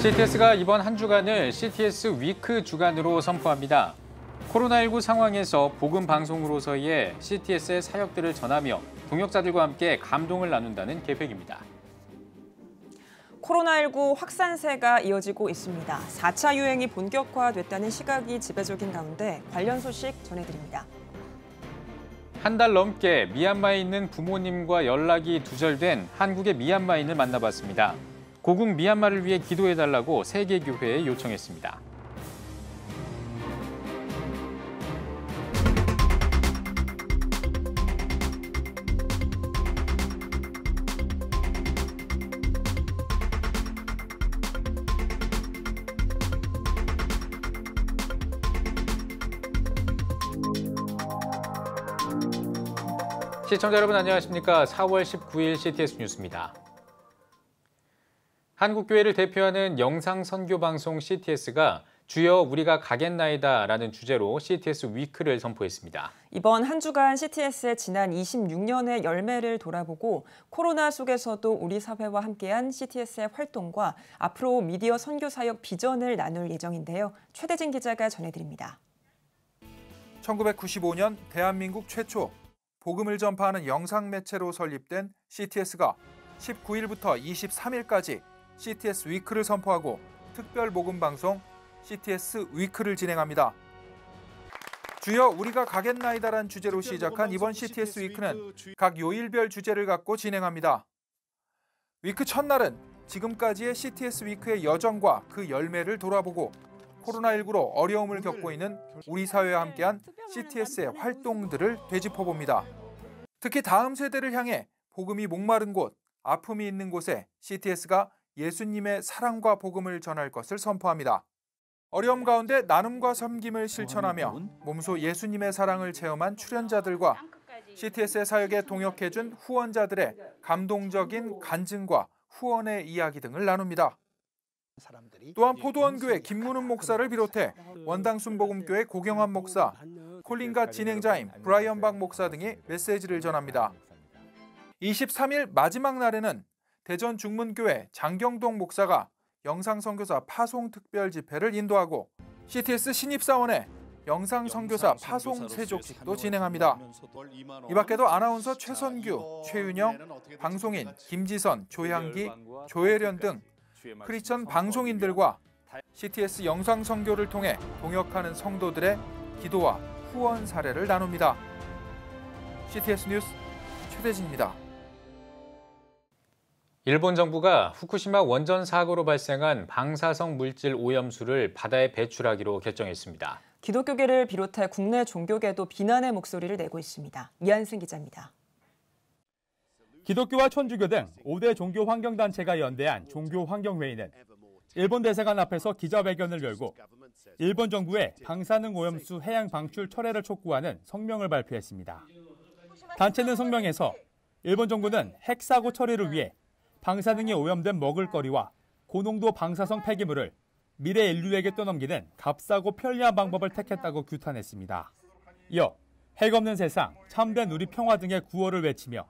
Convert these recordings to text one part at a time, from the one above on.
CTS가 이번 한 주간을 CTS 위크 주간으로 선포합니다. 코로나19 상황에서 복음 방송으로서의 CTS의 사역들을 전하며 동역자들과 함께 감동을 나눈다는 계획입니다. 코로나19 확산세가 이어지고 있습니다. 4차 유행이 본격화됐다는 시각이 지배적인 가운데 관련 소식 전해드립니다. 한 달 넘게 미얀마에 있는 부모님과 연락이 두절된 한국의 미얀마인을 만나봤습니다. 고국 미얀마를 위해 기도해달라고 세계교회에 요청했습니다. 시청자 여러분 안녕하십니까? 4월 19일 CTS 뉴스입니다. 한국교회를 대표하는 영상선교방송 CTS가 주여 우리가 가겠나이다라는 주제로 CTS 위크를 선포했습니다. 이번 한 주간 CTS의 지난 26년의 열매를 돌아보고 코로나 속에서도 우리 사회와 함께한 CTS의 활동과 앞으로 미디어 선교사역 비전을 나눌 예정인데요. 최대진 기자가 전해드립니다. 1995년 대한민국 최초 복음을 전파하는 영상 매체로 설립된 CTS가 19일부터 23일까지 CTS 위크를 선포하고 특별 복음 방송 CTS 위크를 진행합니다. 주여 우리가 가겠나이다란 주제로 시작한 이번 CTS 위크는 각 요일별 주제를 갖고 진행합니다. 위크 첫날은 지금까지의 CTS 위크의 여정과 그 열매를 돌아보고 코로나19로 어려움을 겪고 있는 우리 사회와 함께한 CTS의 활동들을 되짚어봅니다. 특히 다음 세대를 향해 복음이 목마른 곳, 아픔이 있는 곳에 CTS가 예수님의 사랑과 복음을 전할 것을 선포합니다. 어려움 가운데 나눔과 섬김을 실천하며 몸소 예수님의 사랑을 체험한 출연자들과 CTS의 사역에 동역해준 후원자들의 감동적인 간증과 후원의 이야기 등을 나눕니다. 또한 포도원교회 김문훈 목사를 비롯해 원당순복음교회 고경환 목사, 콜린갓 진행자인 브라이언 박 목사 등이 메시지를 전합니다. 23일 마지막 날에는 대전 중문교회 장경동 목사가 영상선교사 파송 특별 집회를 인도하고 CTS 신입사원의 영상선교사 파송 세족식도 진행합니다. 이 밖에도 아나운서 최선규, 최윤영, 방송인 김지선, 조향기, 조혜련 등 크리스천 방송인들과 CTS 영상선교를 통해 동역하는 성도들의 기도와 후원 사례를 나눕니다. CTS 뉴스 최대진입니다. 일본 정부가 후쿠시마 원전 사고로 발생한 방사성 물질 오염수를 바다에 배출하기로 결정했습니다. 기독교계를 비롯해 국내 종교계도 비난의 목소리를 내고 있습니다. 이한승 기자입니다. 기독교와 천주교 등 5대 종교 환경단체가 연대한 종교환경회의는 일본 대사관 앞에서 기자회견을 열고 일본 정부의 방사능 오염수 해양 방출 철회를 촉구하는 성명을 발표했습니다. 단체는 성명에서 일본 정부는 핵사고 처리를 위해 방사능에 오염된 먹을거리와 고농도 방사성 폐기물을 미래 인류에게 떠넘기는 값싸고 편리한 방법을 택했다고 규탄했습니다. 이어 핵 없는 세상, 참된 우리 평화 등의 구호를 외치며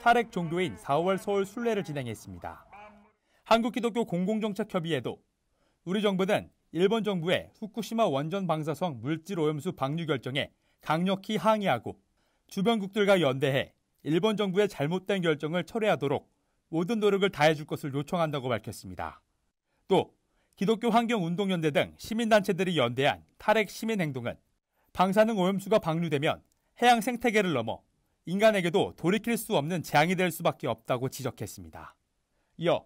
탈핵 종교인 4월 서울 순례를 진행했습니다. 한국기독교 공공정책협의회도 우리 정부는 일본 정부의 후쿠시마 원전 방사성 물질 오염수 방류 결정에 강력히 항의하고 주변국들과 연대해 일본 정부의 잘못된 결정을 철회하도록 모든 노력을 다해줄 것을 요청한다고 밝혔습니다. 또 기독교 환경운동연대 등 시민단체들이 연대한 탈핵 시민행동은 방사능 오염수가 방류되면 해양 생태계를 넘어 인간에게도 돌이킬 수 없는 재앙이 될 수밖에 없다고 지적했습니다. 이어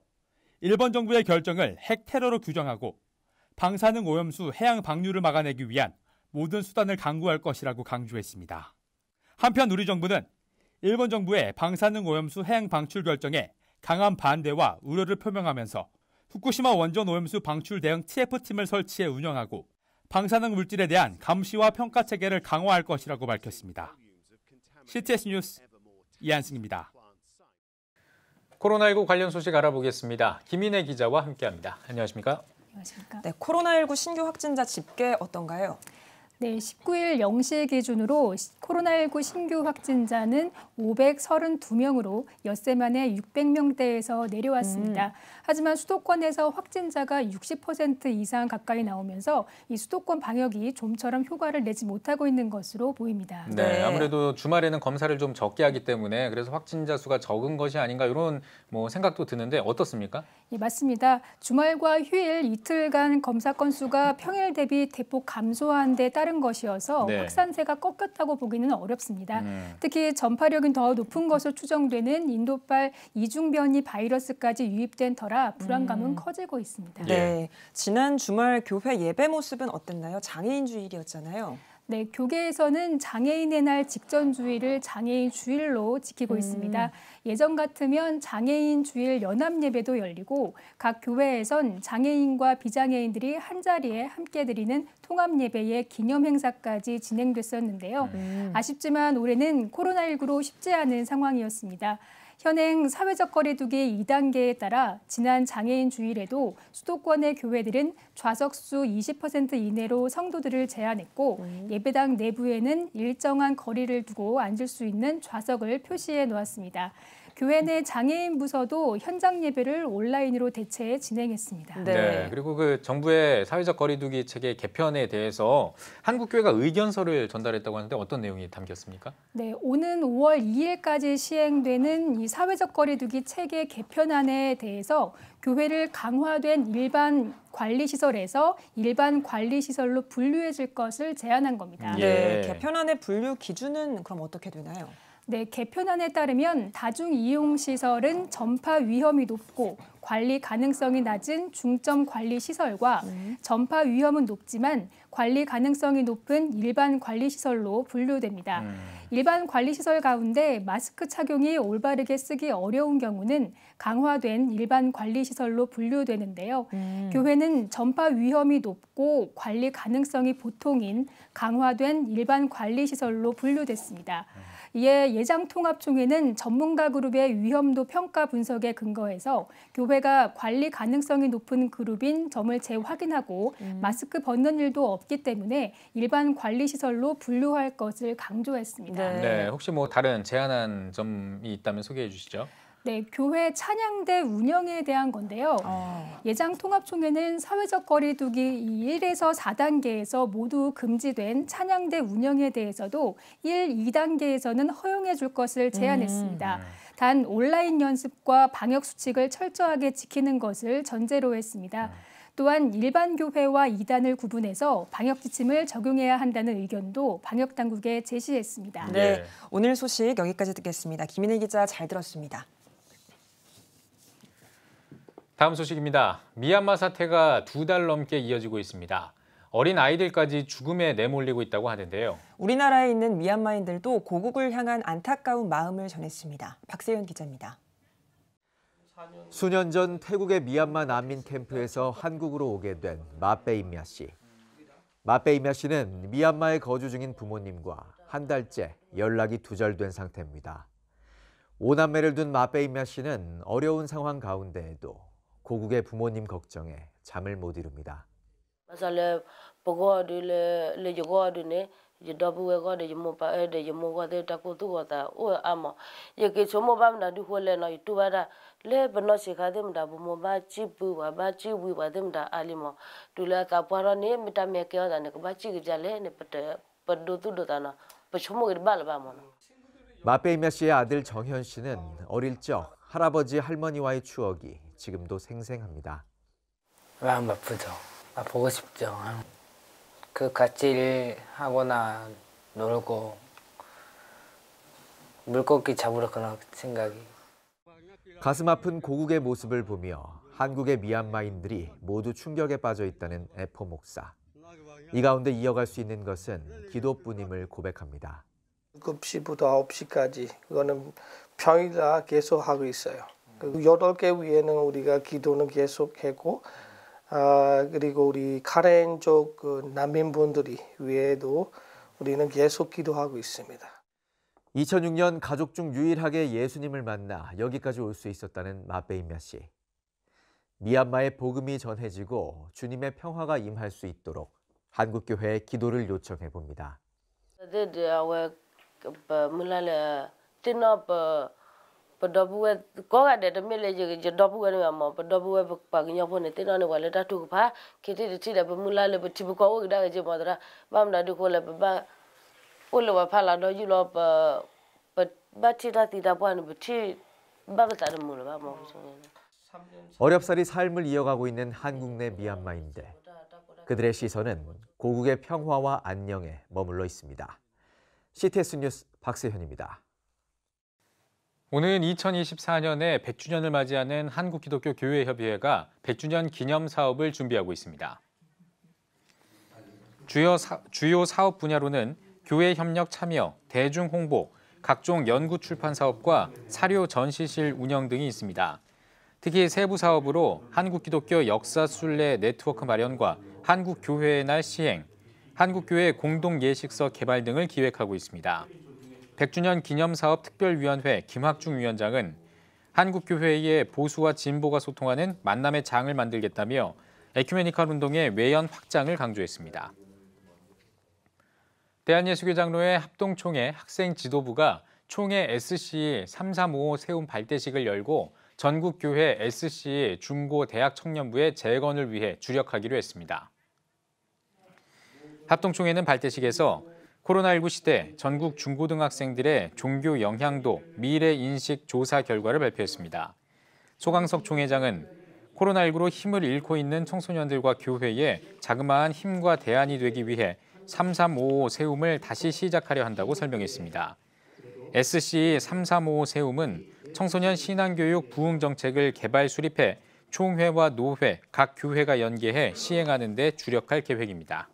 일본 정부의 결정을 핵 테러로 규정하고 방사능 오염수 해양 방류를 막아내기 위한 모든 수단을 강구할 것이라고 강조했습니다. 한편 우리 정부는 일본 정부의 방사능 오염수 해양 방출 결정에 강한 반대와 우려를 표명하면서 후쿠시마 원전 오염수 방출 대응 TF팀을 설치해 운영하고 방사능 물질에 대한 감시와 평가 체계를 강화할 것이라고 밝혔습니다. CTS 뉴스 이한승입니다. 코로나19 관련 소식 알아보겠습니다. 김인혜 기자와 함께합니다. 안녕하십니까? 안녕하십니까? 네, 코로나19 신규 확진자 집계 어떤가요? 네, 19일 0시 기준으로 코로나19 신규 확진자는 532명으로 엿새 만에 600명대에서 내려왔습니다. 하지만 수도권에서 확진자가 60% 이상 가까이 나오면서 이 수도권 방역이 좀처럼 효과를 내지 못하고 있는 것으로 보입니다. 네, 아무래도 주말에는 검사를 좀 적게 하기 때문에 그래서 확진자 수가 적은 것이 아닌가 이런 생각도 드는데 어떻습니까? 예, 맞습니다. 주말과 휴일 이틀간 검사 건수가 평일 대비 대폭 감소한 데 따른 것이어서 네. 확산세가 꺾였다고 보기는 어렵습니다. 특히 전파력이 더 높은 것으로 추정되는 인도발 이중변이 바이러스까지 유입된 터라 불안감은 커지고 있습니다. 네, 지난 주말 교회 예배 모습은 어땠나요? 장애인 주일이었잖아요. 네, 교계에서는 장애인의 날 직전 주일을 장애인 주일로 지키고 있습니다. 예전 같으면 장애인 주일 연합 예배도 열리고 각 교회에선 장애인과 비장애인들이 한자리에 함께 드리는 통합 예배의 기념 행사까지 진행됐었는데요. 아쉽지만 올해는 코로나19로 쉽지 않은 상황이었습니다. 현행 사회적 거리두기 2단계에 따라 지난 장애인 주일에도 수도권의 교회들은 좌석수 20% 이내로 성도들을 제한했고 예배당 내부에는 일정한 거리를 두고 앉을 수 있는 좌석을 표시해 놓았습니다. 교회 내 장애인 부서도 현장 예배를 온라인으로 대체 진행했습니다. 네, 그리고 그 정부의 사회적 거리두기 체계 개편에 대해서 한국교회가 의견서를 전달했다고 하는데 어떤 내용이 담겼습니까? 네, 오는 5월 2일까지 시행되는 이 사회적 거리두기 체계 개편안에 대해서 교회를 강화된 일반 관리시설에서 일반 관리시설로 분류해 줄 것을 제안한 겁니다. 네, 개편안의 분류 기준은 그럼 어떻게 되나요? 네, 개편안에 따르면 다중이용시설은 전파 위험이 높고 관리 가능성이 낮은 중점 관리 시설과 전파 위험은 높지만 관리 가능성이 높은 일반 관리 시설로 분류됩니다. 일반 관리 시설 가운데 마스크 착용이 올바르게 쓰기 어려운 경우는 강화된 일반 관리 시설로 분류되는데요. 교회는 전파 위험이 높고 관리 가능성이 보통인 강화된 일반 관리 시설로 분류됐습니다. 이에 예장통합총회는 전문가 그룹의 위험도 평가 분석에 근거해서 교회가 관리 가능성이 높은 그룹인 점을 재확인하고 마스크 벗는 일도 없기 때문에 일반 관리시설로 분류할 것을 강조했습니다. 네, 혹시 다른 제안한 점이 있다면 소개해 주시죠. 네, 교회 찬양대 운영에 대한 건데요. 예장통합총회는 사회적 거리두기 1에서 4단계에서 모두 금지된 찬양대 운영에 대해서도 1, 2단계에서는 허용해 줄 것을 제안했습니다. 단 온라인 연습과 방역 수칙을 철저하게 지키는 것을 전제로 했습니다. 또한 일반 교회와 이단을 구분해서 방역 지침을 적용해야 한다는 의견도 방역 당국에 제시했습니다. 네, 오늘 소식 여기까지 듣겠습니다. 김인혜 기자 잘 들었습니다. 다음 소식입니다. 미얀마 사태가 2달 넘게 이어지고 있습니다. 어린 아이들까지 죽음에 내몰리고 있다고 하는데요. 우리나라에 있는 미얀마인들도 고국을 향한 안타까운 마음을 전했습니다. 박세윤 기자입니다. 수년 전 태국의 미얀마 난민 캠프에서 한국으로 오게 된 마페임야 씨. 마페임야 씨는 미얀마에 거주 중인 부모님과 한 달째 연락이 두절된 상태입니다. 5남매를 둔 마페임야 씨는 어려운 상황 가운데에도 고국의 부모님 걱정에 잠을 못 이룹니다. 마페임야 씨의 아들 정현 씨는 어릴 적 할아버지 할머니와의 추억이 지금도 생생합니다. 마음 아프죠. 보고 싶죠. 같이 일하거나 놀고 물고기 잡으러 그런 생각이. 가슴 아픈 고국의 모습을 보며 한국의 미얀마인들이 모두 충격에 빠져 있다는 에포 목사. 이 가운데 이어갈 수 있는 것은 기도뿐임을 고백합니다. 7시부터 9시까지 그거는 평일날 계속 하고 있어요. 8개 위에는 우리가 기도는 계속하고 그리고 우리 카렌 쪽 난민분들이 위에도 우리는 계속 기도하고 있습니다. 2006년 가족 중 유일하게 예수님을 만나 여기까지 올 수 있었다는 마페임야 씨. 미얀마의 복음이 전해지고 주님의 평화가 임할 수 있도록 한국교회에 기도를 요청해 봅니다. Pedabuwe ko ga de mele je dobuwe ni ma pedabuwe pa nya pone te nani wale ta tu pa kiti de ti de mula le ti ko o da je modra bam da ko le ba o le wa pala do ju lo ba ti da pa ni ti ba ta de mula ba mo. 어렵사리 삶을 이어가고 있는 한국 내 미얀마인데 그들의 시선은 고국의 평화와 안녕에 머물러 있습니다. CTS 뉴스 박세현입니다. 오는 2024년에 100주년을 맞이하는 한국기독교교회협의회가 100주년 기념 사업을 준비하고 있습니다. 주요 사업 분야로는 교회 협력 참여, 대중 홍보, 각종 연구 출판 사업과 사료 전시실 운영 등이 있습니다. 특히 세부 사업으로 한국기독교 역사 순례 네트워크 마련과 한국교회의 날 시행, 한국교회 공동 예식서 개발 등을 기획하고 있습니다. 100주년 기념사업 특별위원회 김학중 위원장은 한국교회의 보수와 진보가 소통하는 만남의 장을 만들겠다며 에큐메니컬 운동의 외연 확장을 강조했습니다. 대한예수교장로회 합동총회 학생지도부가 총회 SC 3355 세움 발대식을 열고 전국교회 SC 중고대학 청년부의 재건을 위해 주력하기로 했습니다. 합동총회는 발대식에서 코로나19 시대 전국 중고등학생들의 종교 영향도 미래 인식 조사 결과를 발표했습니다. 소강석 총회장은 코로나19로 힘을 잃고 있는 청소년들과 교회에 자그마한 힘과 대안이 되기 위해 3355 세움을 다시 시작하려 한다고 설명했습니다. SC 3355 세움은 청소년 신앙교육 부흥 정책을 개발 수립해 총회와 노회, 각 교회가 연계해 시행하는 데 주력할 계획입니다.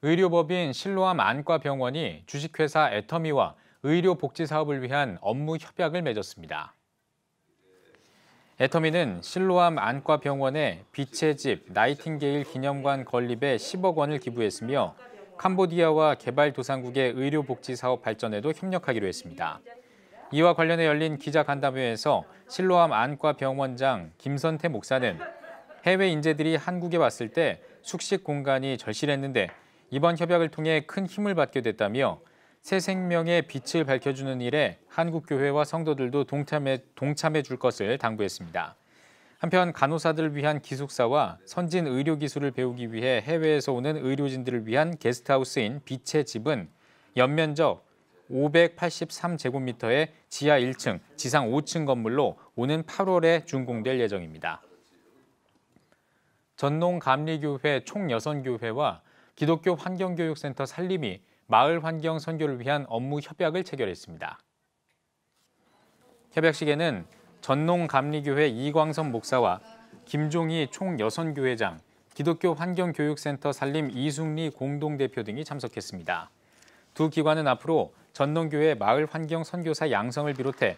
의료법인 실로암 안과병원이 주식회사 애터미와 의료복지사업을 위한 업무 협약을 맺었습니다. 애터미는 실로암 안과병원에 빛의 집 나이팅게일 기념관 건립에 10억 원을 기부했으며 캄보디아와 개발도상국의 의료복지사업 발전에도 협력하기로 했습니다. 이와 관련해 열린 기자간담회에서 실로암 안과병원장 김선태 목사는 해외 인재들이 한국에 왔을 때 숙식 공간이 절실했는데 이번 협약을 통해 큰 힘을 받게 됐다며 새 생명의 빛을 밝혀주는 일에 한국교회와 성도들도 동참해 줄 것을 당부했습니다. 한편 간호사들을 위한 기숙사와 선진 의료기술을 배우기 위해 해외에서 오는 의료진들을 위한 게스트하우스인 빛의 집은 연면적 583제곱미터의 지하 1층, 지상 5층 건물로 오는 8월에 준공될 예정입니다. 전농감리교회 총여선교회와 기독교 환경교육센터 살림이 마을 환경 선교를 위한 업무 협약을 체결했습니다. 협약식에는 전농감리교회 이광선 목사와 김종희 총여선교회장, 기독교 환경교육센터 살림 이숙리 공동대표 등이 참석했습니다. 두 기관은 앞으로 전농교회 마을 환경 선교사 양성을 비롯해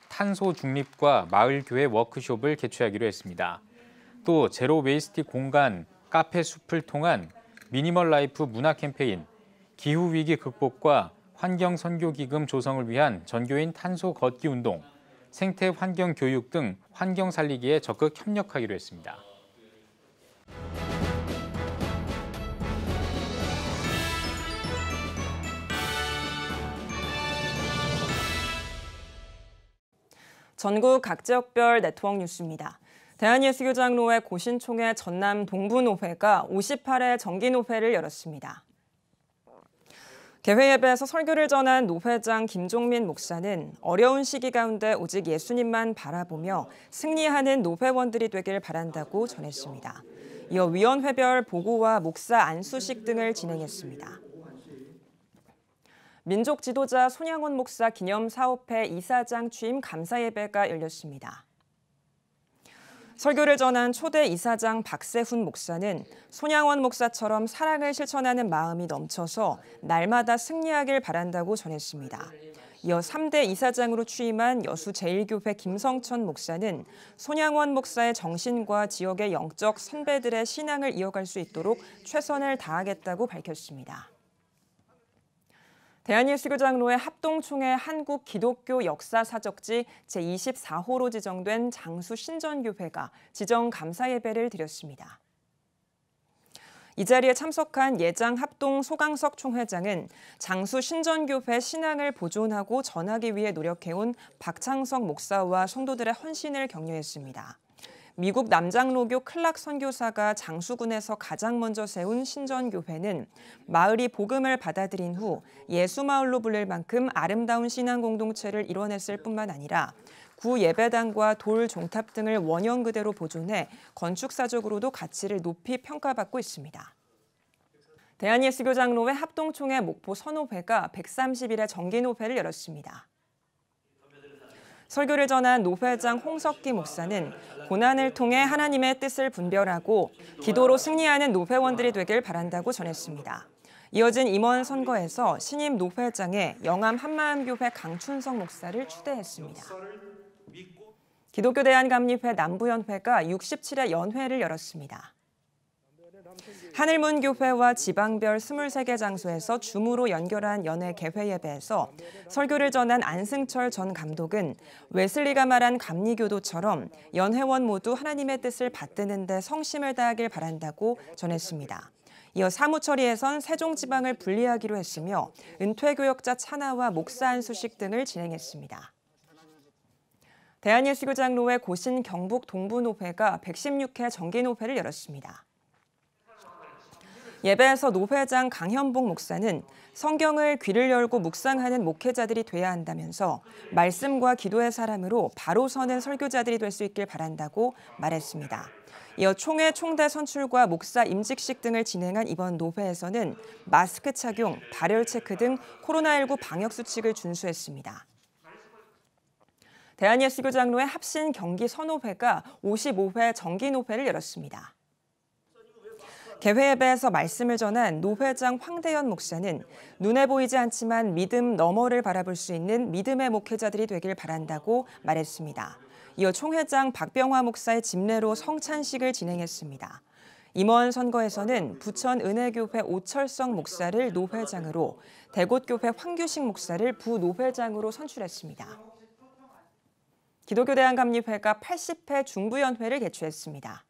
탄소 중립과 마을교회 워크숍을 개최하기로 했습니다. 또 제로 웨이스트 공간, 카페 숲을 통한 미니멀 라이프 문화 캠페인, 기후위기 극복과 환경선교기금 조성을 위한 전교인 탄소 걷기 운동, 생태 환경 교육 등 환경 살리기에 적극 협력하기로 했습니다. 전국 각 지역별 네트워크 뉴스입니다. 대한예수교장로회 고신총회 전남 동부노회가 58회 정기노회를 열었습니다. 개회 예배에서 설교를 전한 노회장 김종민 목사는 어려운 시기 가운데 오직 예수님만 바라보며 승리하는 노회원들이 되길 바란다고 전했습니다. 이어 위원회별 보고와 목사 안수식 등을 진행했습니다. 민족 지도자 손양원 목사 기념사업회 이사장 취임 감사 예배가 열렸습니다. 설교를 전한 초대 이사장 박세훈 목사는 손양원 목사처럼 사랑을 실천하는 마음이 넘쳐서 날마다 승리하길 바란다고 전했습니다. 이어 3대 이사장으로 취임한 여수제일교회 김성천 목사는 손양원 목사의 정신과 지역의 영적 선배들의 신앙을 이어갈 수 있도록 최선을 다하겠다고 밝혔습니다. 대한예수교장로회 합동총회 한국기독교 역사사적지 제24호로 지정된 장수 신전교회가 지정 감사 예배를 드렸습니다. 이 자리에 참석한 예장 합동 소강석 총회장은 장수 신전교회 신앙을 보존하고 전하기 위해 노력해온 박창석 목사와 성도들의 헌신을 격려했습니다. 미국 남장로교 클락 선교사가 장수군에서 가장 먼저 세운 신전교회는 마을이 복음을 받아들인 후 예수마을로 불릴 만큼 아름다운 신앙 공동체를 이뤄냈을 뿐만 아니라 구 예배당과 돌 종탑 등을 원형 그대로 보존해 건축사적으로도 가치를 높이 평가받고 있습니다. 대한예수교 장로회 합동총회 목포 선호회가 130일의 정기노회를 열었습니다. 설교를 전한 노회장 홍석기 목사는 고난을 통해 하나님의 뜻을 분별하고 기도로 승리하는 노회원들이 되길 바란다고 전했습니다. 이어진 임원 선거에서 신임 노회장에 영암 한마음교회 강춘성 목사를 추대했습니다. 기독교 대한감리회 남부연회가 67회 연회를 열었습니다. 하늘문교회와 지방별 23개 장소에서 줌으로 연결한 연회 개회 예배에서 설교를 전한 안승철 전 감독은 웨슬리가 말한 감리교도처럼 연회원 모두 하나님의 뜻을 받드는 데 성심을 다하길 바란다고 전했습니다. 이어 사무처리에선 세종지방을 분리하기로 했으며 은퇴교역자 찬하와 목사 안수식 등을 진행했습니다. 대한예수교 장로회 고신 경북 동부노회가 116회 정기노회를 열었습니다. 예배에서 노회장 강현복 목사는 성경을 귀를 열고 묵상하는 목회자들이 돼야 한다면서 말씀과 기도의 사람으로 바로 서는 설교자들이 될 수 있길 바란다고 말했습니다. 이어 총회 총대 선출과 목사 임직식 등을 진행한 이번 노회에서는 마스크 착용, 발열 체크 등 코로나19 방역 수칙을 준수했습니다. 대한예수교 장로회 합신 경기 선호회가 55회 정기노회를 열었습니다. 개회 예배에서 말씀을 전한 노회장 황대현 목사는 눈에 보이지 않지만 믿음 너머를 바라볼 수 있는 믿음의 목회자들이 되길 바란다고 말했습니다. 이어 총회장 박병화 목사의 집례로 성찬식을 진행했습니다. 임원 선거에서는 부천 은혜교회 오철성 목사를 노회장으로, 대곳교회 황규식 목사를 부노회장으로 선출했습니다. 기독교 대한감리회가 80회 중부연회를 개최했습니다.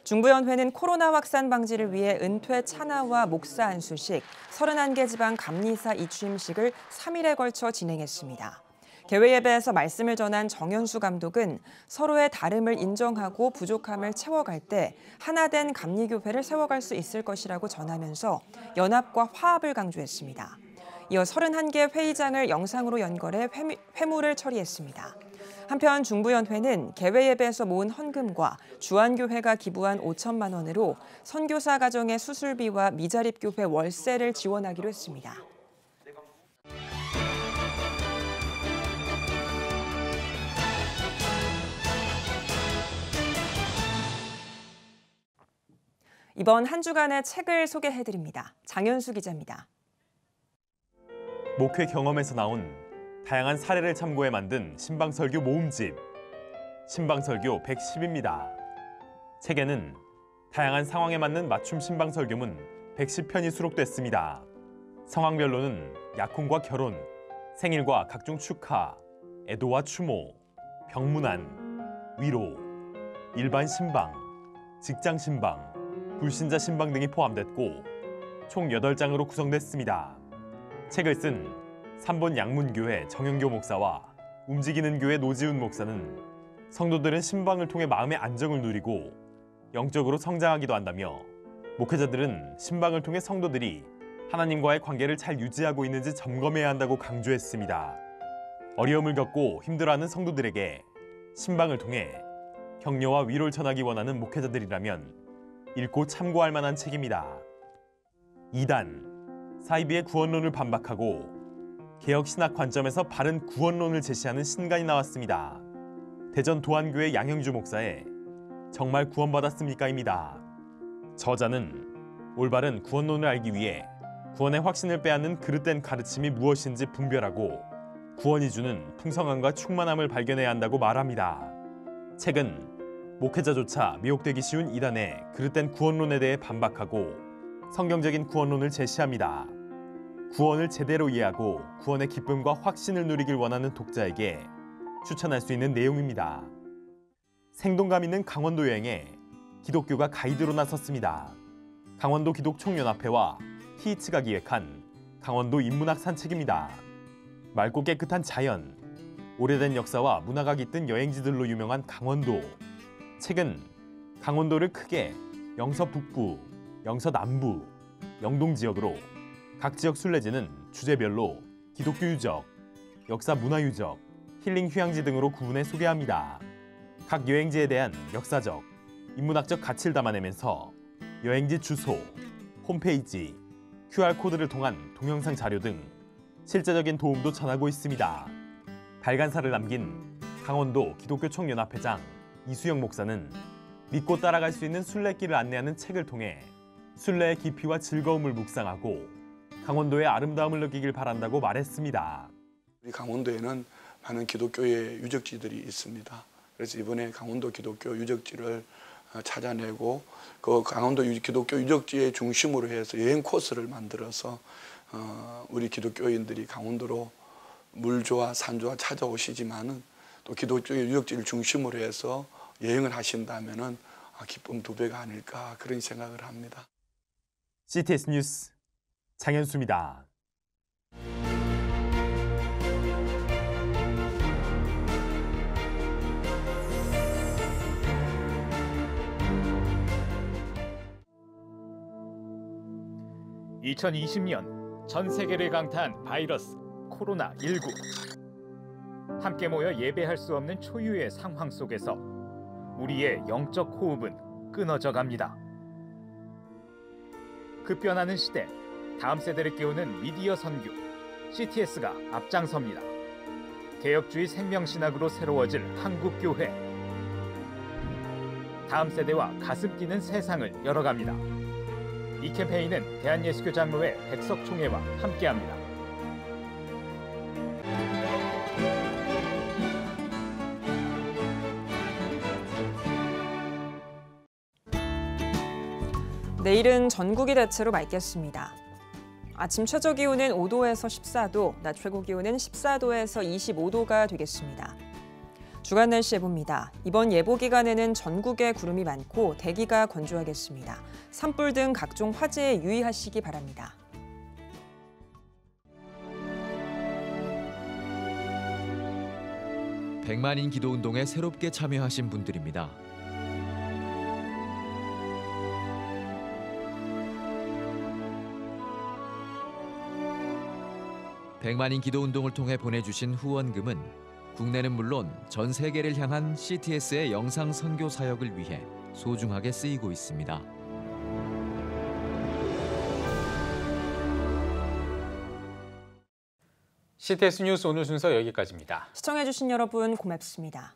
중부연회는 코로나 확산 방지를 위해 은퇴 찬하와 목사 안수식, 31개 지방 감리사 이취임식을 3일에 걸쳐 진행했습니다. 개회 예배에서 말씀을 전한 정현수 감독은 서로의 다름을 인정하고 부족함을 채워갈 때 하나된 감리교회를 세워갈 수 있을 것이라고 전하면서 연합과 화합을 강조했습니다. 이어 31개 회의장을 영상으로 연결해 회무를 처리했습니다. 한편 중부연회는 개회 예배에서 모은 헌금과 주안교회가 기부한 5천만 원으로 선교사 가정의 수술비와 미자립교회 월세를 지원하기로 했습니다. 이번 한 주간의 책을 소개해드립니다. 장현수 기자입니다. 목회 경험에서 나온 다양한 사례를 참고해 만든 신방설교 모음집, 신방설교 110입니다. 책에는 다양한 상황에 맞는 맞춤 신방설교문 110편이 수록됐습니다. 상황별로는 약혼과 결혼, 생일과 각종 축하, 애도와 추모, 병문안, 위로, 일반 신방, 직장 신방, 불신자 신방 등이 포함됐고 총 8장으로 구성됐습니다. 책을 쓴 3번 양문교회 정영교 목사와 움직이는 교회 노지훈 목사는 성도들은 신방을 통해 마음의 안정을 누리고 영적으로 성장하기도 한다며 목회자들은 신방을 통해 성도들이 하나님과의 관계를 잘 유지하고 있는지 점검해야 한다고 강조했습니다. 어려움을 겪고 힘들어하는 성도들에게 신방을 통해 격려와 위로를 전하기 원하는 목회자들이라면 읽고 참고할 만한 책입니다. 2단, 사이비의 구원론을 반박하고 개혁 신학 관점에서 바른 구원론을 제시하는 신간이 나왔습니다. 대전 도안교회 양형주 목사의 정말 구원받았습니까입니다. 저자는 올바른 구원론을 알기 위해 구원의 확신을 빼앗는 그릇된 가르침이 무엇인지 분별하고 구원이 주는 풍성함과 충만함을 발견해야 한다고 말합니다. 책은 목회자조차 미혹되기 쉬운 이단의 그릇된 구원론에 대해 반박하고 성경적인 구원론을 제시합니다. 구원을 제대로 이해하고 구원의 기쁨과 확신을 누리길 원하는 독자에게 추천할 수 있는 내용입니다. 생동감 있는 강원도 여행에 기독교가 가이드로 나섰습니다. 강원도 기독총연합회와 TH가 기획한 강원도 인문학 산책입니다. 맑고 깨끗한 자연, 오래된 역사와 문화가 깃든 여행지들로 유명한 강원도. 책은 강원도를 크게 영서 북부, 영서 남부, 영동 지역으로 각 지역 순례지는 주제별로 기독교 유적, 역사 문화 유적, 힐링 휴양지 등으로 구분해 소개합니다. 각 여행지에 대한 역사적, 인문학적 가치를 담아내면서 여행지 주소, 홈페이지, QR코드를 통한 동영상 자료 등 실제적인 도움도 전하고 있습니다. 발간사를 남긴 강원도 기독교총연합회장 이수영 목사는 믿고 따라갈 수 있는 순례길을 안내하는 책을 통해 순례의 깊이와 즐거움을 묵상하고 강원도의 아름다움을 느끼길 바란다고 말했습니다. 우리 강원도에는 많은 기독교의 유적지들이 있습니다. 그래서 이번에 강원도 기독교 유적지를 찾아내고 그 강원도 기독교 유적지의 중심으로 해서 여행 코스를 만들어서 우리 기독교인들이 강원도로 물조와 산조와 찾아오시지만은 또 기독교 유적지를 중심으로 해서 여행을 하신다면은 기쁨 2배가 아닐까 그런 생각을 합니다. CTS 뉴스 장현수입니다. (2020년) 전 세계를 강타한 바이러스 코로나19. 함께 모여 예배할 수 없는 초유의 상황 속에서 우리의 영적 호흡은 끊어져 갑니다. 급변하는 시대, 다음 세대를 깨우는 미디어 선교, CTS가 앞장섭니다. 개혁주의 생명신학으로 새로워질 한국교회. 다음 세대와 가슴 뛰는 세상을 열어갑니다. 이 캠페인은 대한예수교 장로회 백석총회와 함께합니다. 내일은 전국이 대체로 맑겠습니다. 아침 최저 기온은 5도에서 14도, 낮 최고 기온은 14도에서 25도가 되겠습니다. 주간 날씨 예보입니다. 이번 예보 기간에는 전국에 구름이 많고 대기가 건조하겠습니다. 산불 등 각종 화재에 유의하시기 바랍니다. 백만인 기도운동에 새롭게 참여하신 분들입니다. 백만인 기도운동을 통해 보내주신 후원금은 국내는 물론 전 세계를 향한 CTS의 영상 선교 사역을 위해 소중하게 쓰이고 있습니다. CTS 뉴스 오늘 순서 여기까지입니다. 시청해주신 여러분 고맙습니다.